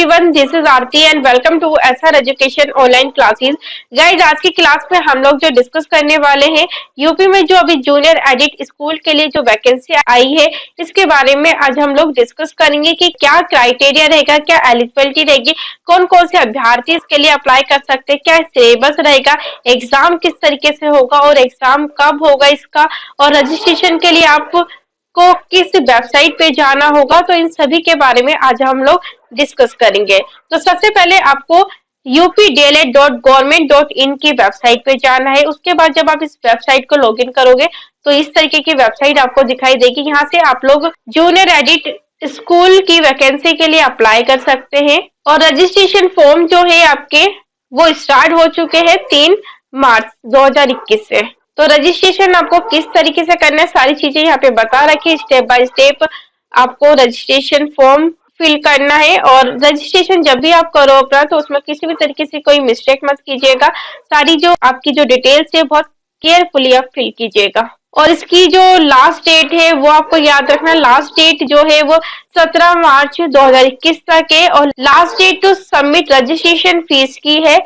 Everyone, this is Aarti and welcome to SR education online classes. Guys, आज की class में हम लोग जो डिस्कस करने वाले हैं यूपी में जो अभी जूनियर एडिट स्कूल के लिए जो वैकेंसी आई है इसके बारे में आज हम लोग डिस्कस करेंगे कि क्या क्राइटेरिया रहेगा, क्या एलिजिबिलिटी रहेगी, कौन कौन से अभ्यर्थी इसके लिए अप्लाई कर सकते हैं, क्या सिलेबस रहेगा, एग्जाम किस तरीके से होगा और एग्जाम कब होगा इसका, और रजिस्ट्रेशन के लिए आप को किस वेबसाइट पे जाना होगा। तो इन सभी के बारे में आज हम लोग डिस्कस करेंगे। तो सबसे पहले आपको updled.government.in की वेबसाइट पे जाना है। उसके बाद जब आप इस वेबसाइट को लॉगिन करोगे तो इस तरीके की वेबसाइट आपको दिखाई देगी। यहाँ से आप लोग जूनियर एडिट स्कूल की वैकेंसी के लिए अप्लाई कर सकते हैं और रजिस्ट्रेशन फॉर्म जो है आपके वो स्टार्ट हो चुके हैं 3 मार्च 2021 से। तो रजिस्ट्रेशन आपको किस तरीके से करना है सारी चीजें यहाँ पे बता रखी है। स्टेप बाय स्टेप आपको रजिस्ट्रेशन फॉर्म फिल करना है और रजिस्ट्रेशन जब भी आप करो अपना तो उसमें किसी भी तरीके से कोई मिस्टेक मत कीजिएगा। सारी जो आपकी जो डिटेल्स है बहुत केयरफुली आप फिल कीजिएगा। और इसकी जो लास्ट डेट है वो आपको याद रखना, लास्ट डेट जो है वो 17 मार्च 2021 तक है और last date to submit registration fees की है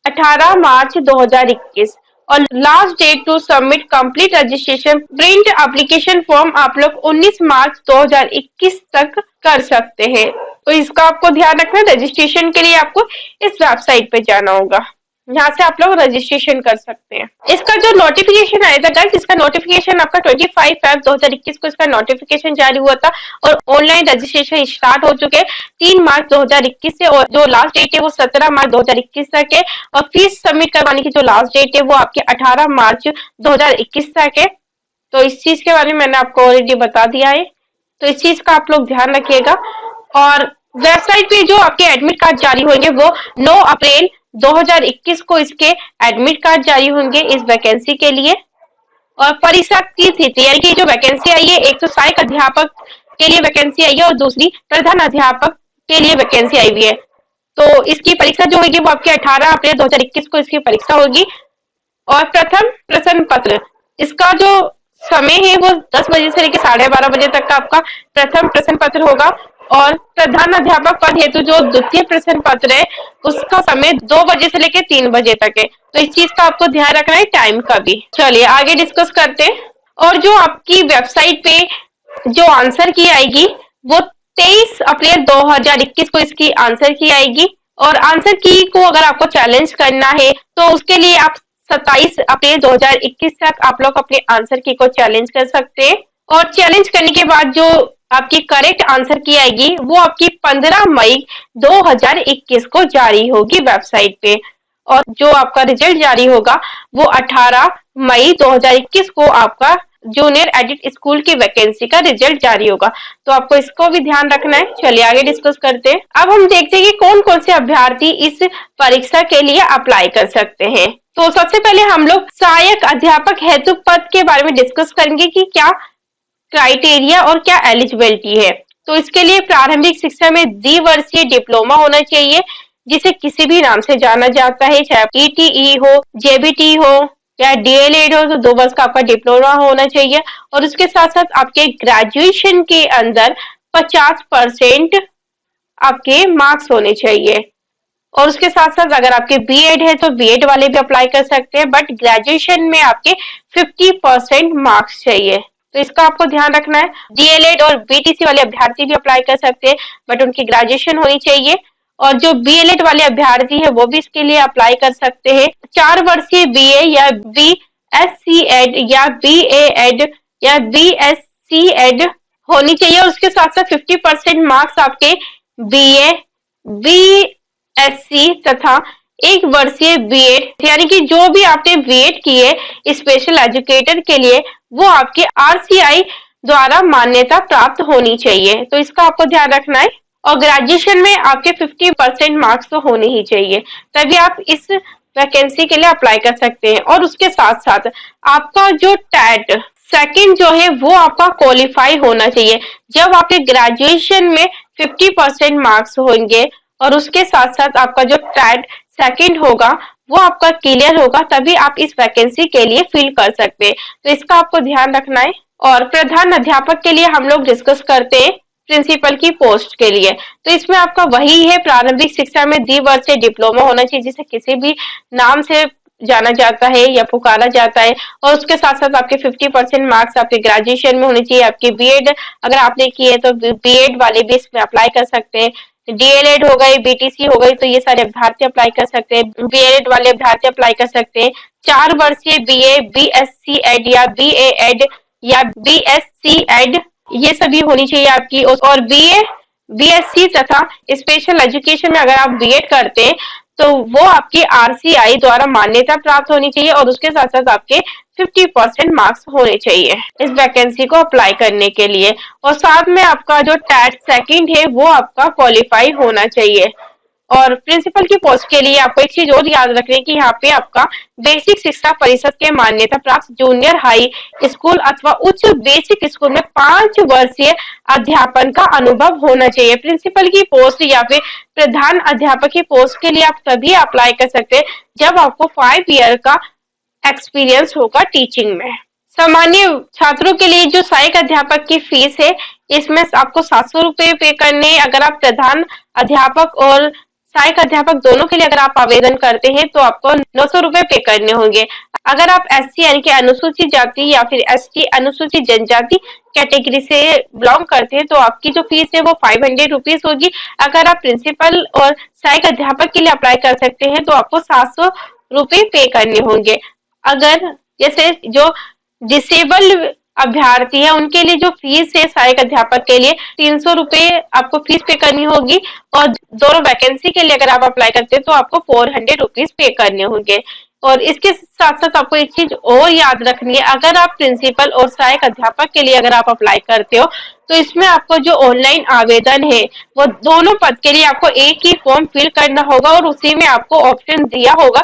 18 मार्च 2021 और last date to submit complete registration print application form आप लोग 19 मार्च 2021 तक कर सकते हैं। तो इसका आपको ध्यान रखना है। रजिस्ट्रेशन के लिए आपको इस वेबसाइट पे जाना होगा, यहाँ से आप लोग रजिस्ट्रेशन कर सकते हैं। इसका जो नोटिफिकेशन आया था गाइस, इसका नोटिफिकेशन आपका 25 फेब 2021 को इसका नोटिफिकेशन जारी हुआ था और ऑनलाइन रजिस्ट्रेशन स्टार्ट हो चुके हैं 3 मार्च 2021 से और जो लास्ट डेट है वो 17 मार्च 2021 तक है और फीस सबमिट करवाने की जो लास्ट डेट है वो आपके 18 मार्च 2021 तक है। तो इस चीज के बारे में मैंने आपको ऑलरेडी बता दिया है, तो इस चीज का आप लोग ध्यान रखिएगा। और वेबसाइट पे जो आपके एडमिट कार्ड जारी होंगे वो 9 अप्रैल 2021 को इसके एडमिट कार्ड जारी होंगे इस वैकेंसी के लिए। और परीक्षा की तिथि यानी कि जो वैकेंसी आई है 160 अध्यापक के लिए वैकेंसी आई है और दूसरी प्रधान अध्यापक के लिए वैकेंसी आई हुई है। तो इसकी परीक्षा जो होगी वो आपकी 18 अप्रैल 2021 को इसकी परीक्षा होगी। और प्रथम प्रश्न पत्र, इसका जो समय है वो 10 बजे से लेकर 12:30 बजे तक का आपका प्रथम प्रश्न पत्र होगा और प्रधान अध्यापक पद हेतु जो द्वितीय प्रश्न पत्र है उसका समय 2 बजे से लेकर 3 बजे तक है। तो इस चीज का आपको ध्यान रखना है टाइम का भी। चलिए आगे डिस्कस करते हैं। और जो आपकी वेबसाइट पे जो आंसर की आएगी वो 23 अप्रैल 2021 को इसकी आंसर की आएगी और आंसर की को अगर आपको चैलेंज करना है तो उसके लिए आप 27 अप्रैल 2021 तक आप लोग अपने आंसर की को चैलेंज कर सकते हैं। और चैलेंज करने के बाद जो आपकी करेक्ट आंसर की आएगी वो आपकी 15 मई 2021 को जारी होगी वेबसाइट पे और जो आपका रिजल्ट जारी होगा वो 18 मई 2021 को आपका जूनियर एडिट स्कूल की वैकेंसी का रिजल्ट जारी होगा। तो आपको इसको भी ध्यान रखना है। चलिए आगे डिस्कस करते हैं। अब हम देखते हैं कि कौन कौन से अभ्यर्थी इस परीक्षा के लिए अप्लाई कर सकते हैं। तो सबसे पहले हम लोग सहायक अध्यापक हेतु पद के बारे में डिस्कस करेंगे कि क्या क्राइटेरिया और क्या एलिजिबिलिटी है। तो इसके लिए प्रारंभिक शिक्षा में द्विवर्षीय डिप्लोमा होना चाहिए जिसे किसी भी नाम से जाना जाता है, चाहे ईटीई हो, जेबीटी हो या डीएलएड हो, तो 2 वर्ष का आपका डिप्लोमा होना चाहिए। और उसके साथ साथ आपके ग्रेजुएशन के अंदर 50% आपके मार्क्स होने चाहिए। और उसके साथ साथ अगर आपके बीएड है तो बीएड वाले भी अप्लाई कर सकते हैं, बट ग्रेजुएशन में आपके 50% मार्क्स चाहिए। तो इसका आपको ध्यान रखना है। डीएलएड और बीटीसी वाले अभ्यर्थी भी अप्लाई कर सकते हैं बट उनकी ग्रेजुएशन होनी चाहिए। और जो बीएलएड वाले अभ्यर्थी है वो भी इसके लिए अप्लाई कर सकते हैं। 4 वर्षीय बीए या बीएससी एड या बीए एड या बीएससी एड होनी चाहिए और उसके साथ साथ 50% मार्क्स आपके बीए बीएससी तथा 1 वर्षीय बीएड यानी कि जो भी आपने बीएड किए स्पेशल एजुकेटर के लिए वो आपके आरसीआई द्वारा मान्यता प्राप्त होनी चाहिए। तो इसका आपको ध्यान रखना है। और ग्रेजुएशन में आपके 50% मार्क्स तो होने ही चाहिए, तभी आप इस वैकेंसी के लिए अप्लाई कर सकते हैं। और उसके साथ साथ आपका जो टैट सेकंड जो है वो आपका क्वालिफाई होना चाहिए। जब आपके ग्रेजुएशन में 50% मार्क्स होंगे और उसके साथ साथ आपका जो टैट सेकंड होगा वो आपका क्लियर होगा, तभी आप इस वैकेंसी के लिए फिल कर सकते हैं। तो इसका आपको ध्यान रखना है। और प्रधान अध्यापक के लिए हम लोग डिस्कस करते हैं। प्रिंसिपल की पोस्ट के लिए। तो इसमें आपका वही है, प्रारंभिक शिक्षा में द्विवर्षीय डिप्लोमा होना चाहिए, जिसे किसी भी नाम से जाना जाता है या पुकारा जाता है। और उसके साथ साथ आपके 50% मार्क्स आपके ग्रेजुएशन में होने चाहिए। आपके बीएड अगर आपने किए है तो बीएड वाले भी इसमें अप्लाई कर सकते हैं। डीएलएड हो गई, बीटीसी हो गई, तो ये सारे अभ्यर्थी अप्लाई कर सकते हैं। बीएड वाले अभ्यर्थी अप्लाई कर सकते हैं। 4 वर्षीय बीए, बीएससी एड या बीए एड या बीएससी एड, ये सभी होनी चाहिए आपकी। और बीए, बीएससी तथा स्पेशल एजुकेशन में अगर आप बीएड करते हैं तो वो आपकी आरसीआई द्वारा मान्यता प्राप्त होनी चाहिए। और उसके साथ साथ आपके 50% मार्क्स होने चाहिए इस वैकेंसी को अप्लाई करने के लिए। और साथ में आपका जो टैट सेकंड है वो आपका क्वालिफाई होना चाहिए। और प्रिंसिपल की पोस्ट के लिए आपको एक चीज और याद रखनी है कि यहाँ पे आपका बेसिक शिक्षा परिषद के मान्यता प्राप्त जूनियर हाई स्कूल अथवा उच्च बेसिक स्कूल में 5 वर्षीय अध्यापन का अनुभव होना चाहिए। प्रिंसिपल की पोस्ट या फिर प्रधान अध्यापक की पोस्ट के लिए आप तभी अप्लाई कर सकते हैं जब आपको 5 ईयर का एक्सपीरियंस होगा टीचिंग में। सामान्य छात्रों के लिए जो सहायक अध्यापक की फीस है, इसमें आपको 700 रुपये पे करने। अगर आप प्रधान अध्यापक और सहायक अध्यापक दोनों के लिए अगर आप आवेदन करते हैं तो आपको 900 रुपये पे करने होंगे। अगर आप एससी यानी कि अनुसूचित जाति या फिर एसटी अनुसूचित जनजाति कैटेगरी से बिलोंग करते हैं तो आपकी जो फीस है वो 500 रुपीज होगी। अगर आप प्रिंसिपल और सहायक अध्यापक के लिए अप्लाई कर सकते हैं तो आपको 700 रुपये पे करने होंगे। अगर जैसे जो डिसेबल अभ्यर्थी है उनके लिए जो फीस है सहायक अध्यापक के लिए 300 रुपये आपको फीस पे करनी होगी। और दोनों वैकेंसी के लिए अगर आप अप्लाई करते हैं तो आपको 400 रुपीज पे करने होंगे। और इसके साथ साथ आपको एक चीज और याद रखनी है, अगर आप प्रिंसिपल और सहायक अध्यापक के लिए अगर आप अप्लाई करते हो तो इसमें आपको जो ऑनलाइन आवेदन है वो दोनों पद के लिए आपको एक ही फॉर्म फिल करना होगा। और उसी में आपको ऑप्शन दिया होगा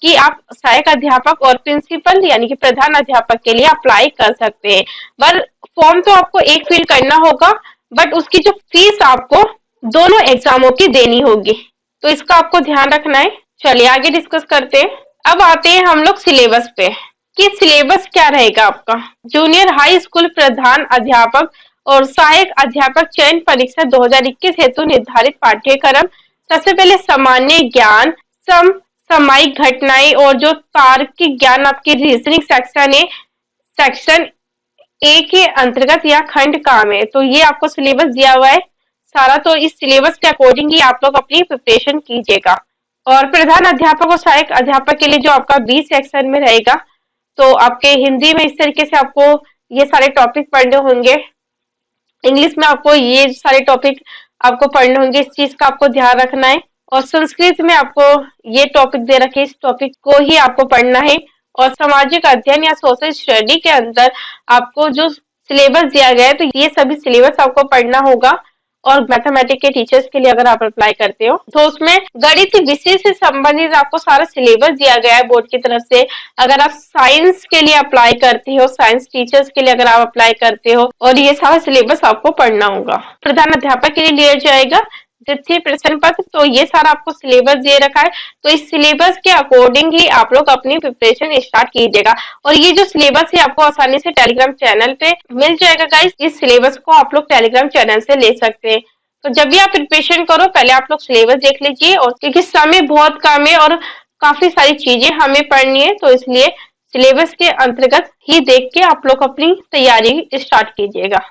कि आप सहायक अध्यापक और प्रिंसिपल यानी कि प्रधान अध्यापक के लिए अप्लाई कर सकते हैं। पर फॉर्म तो आपको एक फिल करना होगा, बट उसकी जो फीस आपको दोनों एग्जामों की देनी होगी। तो इसका आपको ध्यान रखना है। चलिए आगे डिस्कस करते हैं। अब आते हैं हम लोग सिलेबस पे कि सिलेबस क्या रहेगा आपका। जूनियर हाई स्कूल प्रधान अध्यापक और सहायक अध्यापक चयन परीक्षा 2021 हेतु निर्धारित पाठ्यक्रम। सबसे पहले सामान्य ज्ञान, सामायिक घटनाएं और जो तार्किक ज्ञान आपकी रीजनिंग सेक्शन है, सेक्शन ए के अंतर्गत या खंड काम है। तो ये आपको सिलेबस दिया हुआ है सारा, तो इस सिलेबस के अकॉर्डिंग ही आप लोग अपनी प्रिपरेशन कीजिएगा। और प्रधान अध्यापक और सहायक अध्यापक के लिए जो आपका बी सेक्शन में रहेगा, तो आपके हिंदी में इस तरीके से आपको ये सारे टॉपिक पढ़ने होंगे। इंग्लिश में आपको ये सारे टॉपिक आपको पढ़ने होंगे, इस चीज का आपको ध्यान रखना है। और संस्कृत में आपको ये टॉपिक दे रखे, इस टॉपिक को ही आपको पढ़ना है। और सामाजिक अध्ययन या सोशल स्टडी के अंदर आपको जो सिलेबस दिया गया है तो ये सभी सिलेबस आपको पढ़ना होगा। और मैथमेटिक्स के टीचर्स के लिए अगर आप अप्लाई करते हो तो उसमें गणित विषय से संबंधित आपको सारा सिलेबस दिया गया है बोर्ड की तरफ से। अगर आप साइंस के लिए अप्लाई करते हो, साइंस टीचर्स के लिए अगर आप अप्लाई करते हो, और ये सारा सिलेबस आपको पढ़ना होगा। प्रधान अध्यापक के लिए लिया जाएगा द्वितीय प्रश्न पत्र, तो ये सारा आपको सिलेबस दे रखा है। तो इस सिलेबस के अकॉर्डिंग ही आप लोग अपनी प्रिपरेशन स्टार्ट कीजिएगा। और ये जो सिलेबस है आपको आसानी से टेलीग्राम चैनल पे मिल जाएगा गाइस। इस सिलेबस को आप लोग टेलीग्राम चैनल से ले सकते हैं। तो जब भी आप प्रिपरेशन करो पहले आप लोग सिलेबस देख लीजिए, और क्योंकि समय बहुत कम है और काफी सारी चीजें हमें पढ़नी है, तो इसलिए सिलेबस के अंतर्गत ही देख के आप लोग अपनी तैयारी स्टार्ट कीजिएगा,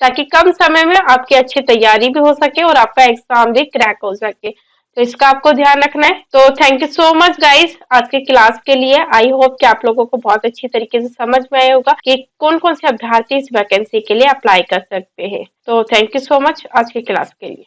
ताकि कम समय में आपकी अच्छी तैयारी भी हो सके और आपका एग्जाम भी क्रैक हो सके। तो इसका आपको ध्यान रखना है। तो thank you so much guys आज के क्लास के लिए। आई होप कि आप लोगों को बहुत अच्छी तरीके से समझ में आया होगा कि कौन कौन से अभ्यर्थी इस वैकेंसी के लिए अप्लाई कर सकते हैं। तो थैंक यू सो मच आज की क्लास के लिए।